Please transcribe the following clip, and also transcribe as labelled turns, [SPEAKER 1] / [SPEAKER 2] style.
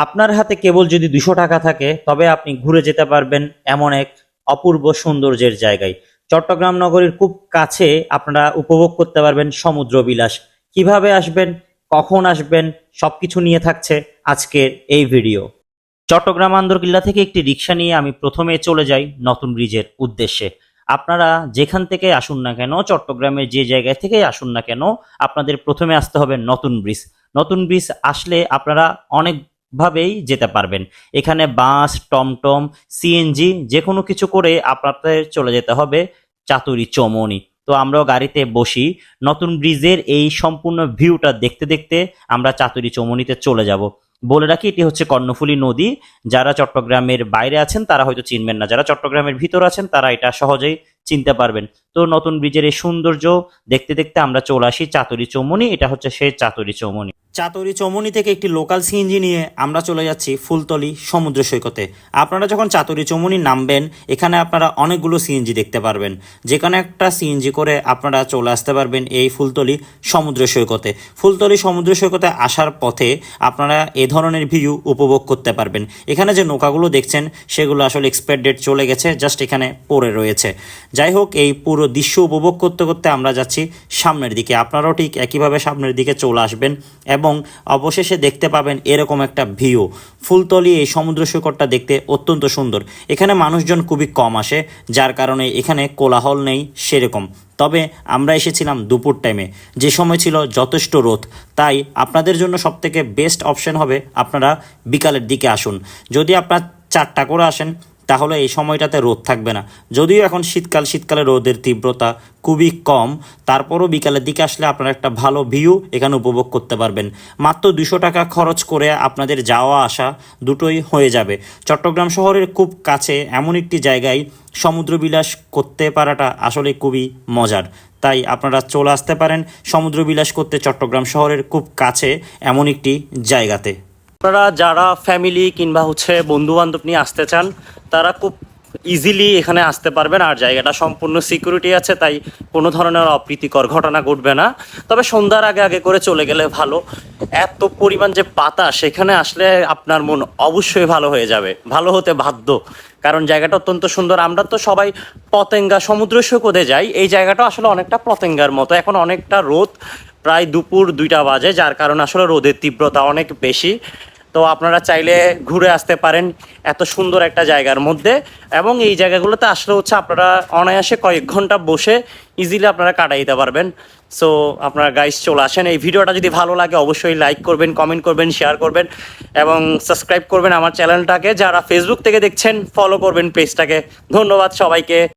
[SPEAKER 1] আপনার হাতে কেবল যদি 200 টাকা থাকে তবে আপনি ঘুরে যেতে পারবেন এমন এক অপূর্ব সৌন্দর্যের জায়গায়। চট্টগ্রাম নগরীর খুব কাছে আপনারা উপভোগ করতে পারবেন সমুদ্র বিলাস। কিভাবে আসবেন, কখন আসবেন, সবকিছু নিয়ে থাকছে আজকের এই ভিডিও। চট্টগ্রাম আন্দরকিল্লা থেকে একটি রিক্সা নিয়ে আমি প্রথমে চলে যাই নতুন ব্রিজের উদ্দেশ্যে। আপনারা যেখান থেকে আসুন না কেন, চট্টগ্রামের যে জায়গা থেকে আসুন না কেন, আপনাদের প্রথমে আসতে হবে নতুন ব্রিজ। নতুন ব্রিজ আসলে আপনারা অনেকভাবেই যেতে পারবেন। এখানে বাস, টমটম, সিএনজি যে কোনো কিছু করে আপনাদের চলে যেতে হবে চাতুরী চৌমুহনী। তো আমরাও গাড়িতে বসি, নতুন ব্রিজের এই সম্পূর্ণ ভিউটা দেখতে দেখতে আমরা চাতুরী চৌমুহনীতে চলে যাব। বলে রাখি, এটি হচ্ছে কর্ণফুলী নদী। যারা চট্টগ্রামের বাইরে আছেন তারা হয়তো চিনবেন না, যারা চট্টগ্রামের ভিতর আছেন তারা এটা সহজেই চিনতে পারবেন। তো নতুন ব্রিজের এই সৌন্দর্য দেখতে দেখতে আমরা চলে আসি চাতুরী চৌমুহনী। এটা হচ্ছে সেই চাতুরী চৌমুহনী। চাতুরী চৌমুহনী থেকে একটি লোকাল সিএনজি নিয়ে আমরা চলে যাচ্ছি ফুলতলি সমুদ্র সৈকতে। আপনারা যখন চাতুরী চৌমুহনী নামবেন, এখানে আপনারা অনেকগুলো সিএনজি দেখতে পারবেন। যেখানে একটা সিএনজি করে আপনারা চলে আসতে পারবেন এই ফুলতলি সমুদ্র সৈকতে। ফুলতলি সমুদ্র সৈকতে আসার পথে আপনারা এ ধরনের ভিউ উপভোগ করতে পারবেন। এখানে যে নৌকাগুলো দেখছেন সেগুলো আসলে এক্সপায়ার ডেট চলে গেছে, জাস্ট এখানে পড়ে রয়েছে। যাই হোক, এই পুরো দৃশ্য উপভোগ করতে করতে আমরা যাচ্ছি সামনের দিকে। আপনারাও ঠিক একইভাবে সামনের দিকে চলে আসবেন এবং অবশেষে দেখতে পাবেন এরকম একটা ভিউ। ফুলতলি এই সমুদ্র সৈকতটা দেখতে অত্যন্ত সুন্দর। এখানে মানুষজন খুবই কম আসে, যার কারণে এখানে কোলাহল নেই সেরকম। তবে আমরা এসেছিলাম দুপুর টাইমে, যে সময় ছিল যথেষ্ট রোদ। তাই আপনাদের জন্য সবথেকে বেস্ট অপশন হবে আপনারা বিকালের দিকে আসুন। যদি আপনার 4টা করে আসেন তাহলে এই সময়টাতে রোদ থাকবে না। যদিও এখন শীতকালে রোদের তীব্রতা খুবই কম, তারপরও বিকালের দিকে আসলে আপনারা একটা ভালো ভিউ এখানে উপভোগ করতে পারবেন। মাত্র 200 টাকা খরচ করে আপনাদের যাওয়া আসা দুটোই হয়ে যাবে। চট্টগ্রাম শহরের খুব কাছে এমন একটি জায়গায় সমুদ্রবিলাস করতে পারাটা আসলে খুবই মজার। তাই আপনারা চলে আসতে পারেন সমুদ্রবিলাস করতে চট্টগ্রাম শহরের খুব কাছে এমন একটি জায়গাতে। আপনারা যারা ফ্যামিলি কিংবা বন্ধু বান্ধব নিয়ে আসতে চান তারা খুব ইজিলি এখানে আসতে পারবেন। আর জায়গাটা সম্পূর্ণ সিকিউরিটি আছে, তাই কোনো ধরনের অপ্রীতিকর ঘটনা ঘটবে না। তবে সন্ধ্যার আগে আগে করে চলে গেলে ভালো। এত পরিমাণ যে বাতাস, সেখানে আসলে আপনার মন অবশ্যই ভালো হয়ে যাবে, ভালো হতে বাধ্য। কারণ জায়গাটা অত্যন্ত সুন্দর। আমরা তো সবাই পতেঙ্গা সমুদ্র সৈকতে যাই, এই জায়গাটা আসলে অনেকটা পতেঙ্গার মতো। এখন অনেকটা রোদ, প্রায় দুপুর 2টা বাজে, যার কারণে আসলে রোদের তীব্রতা অনেক বেশি। তো আপনারা চাইলে ঘুরে আসতে পারেন এত সুন্দর একটা জায়গার মধ্যে। এবং এই জায়গাগুলোতে আসলে আপনারা অনায়াসে কয়েক ঘন্টা বসে ইজিলি আপনারা কাটাইতে পারবেন। সো আপনারা গাইস চলে আসেন। এই ভিডিওটা যদি ভালো লাগে অবশ্যই লাইক করবেন, কমেন্ট করবেন, শেয়ার করবেন এবং সাবস্ক্রাইব করবেন আমার চ্যানেলটাকে। যারা ফেসবুক থেকে দেখছেন ফলো করবেন পেজটাকে। ধন্যবাদ সবাইকে।